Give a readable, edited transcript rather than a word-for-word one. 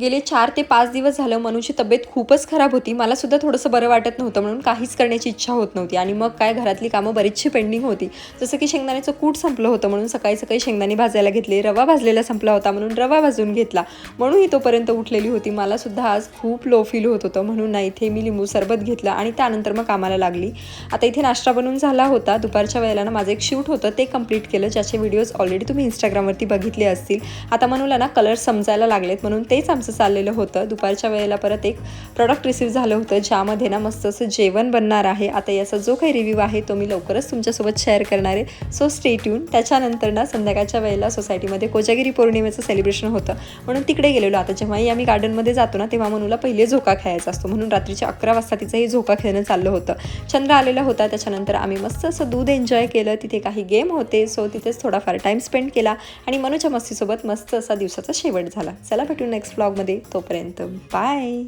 गेले 4 ते 5 दिवस झालं मनूची तब्येत खूपच खराब होती. मला सुद्धा थोडंसं बरं वाटत नव्हतं म्हणून काहीच करण्याची इच्छा होत नव्हती आणि मग काय घरातली कामं बरीचशी पेंडिंग होती. जसं की शेंगदाण्याचं कूट संपलं होतं म्हणून सकाळी शेंगदाणे भाजायला घेतले. रवा भाजलेला संपला होता म्हणून रवा भाजून घेतला. म्हणून ही तोपर्यंत उठलेली होती. मला सुद्धा आज खूप लो फील होत होतं म्हणून ना इथे मी लिंबू सरबत घेतलं आणि त्यानंतर मग कामाला लागली. आता इथे नाश्ता बनवून झाला होता. दुपारच्या वेळेला ना माझं एक शूट होतं ते कंप्लीट केलं, ज्याचे व्हिडिओज ऑलरेडी तुम्ही इंस्टाग्रामवरती बघितले असतील. आता मनूला ना कलर समजायला लागलेत म्हणून तेच आमचं चाललेलं होतं. दुपारच्या वेळेला परत एक प्रॉडक्ट रिसीव झालं होतं, ज्यामध्ये ना मस्त असं जेवण बनणार आहे. आता याचा जो काही रिव्ह्यू आहे तो मी लवकरच तुमच्यासोबत शेअर करणार आहे, सो स्टे ट्यून. त्याच्यानंतर ना संध्याकाळच्या वेळेला सोसायटीमध्ये कोजागिरी पौर्णिमेचं सेलिब्रेशन होतं म्हणून तिकडे गेलेलो. आता जेव्हाही आम्ही गार्डनमध्ये जातो ना तेव्हा मनूला पहिले झोका खेळायचा असतो म्हणून रात्रीच्या 11 वाजता तिचंही झोका खेळणं चाललं होतं. चंद्र आलेला होता. त्याच्यानंतर आम्ही मस्त असं दूध एन्जॉय केलं. तिथे काही गेम होते, सो तिथेच थोडाफार टाईम स्पेंड केला आणि मनूच्या मस्तीसोबत मस्त असा दिवसाचा शेवट झाला. चला भेटू नेक्स्ट व्लॉगमध्ये. तोपर्यंत बाय.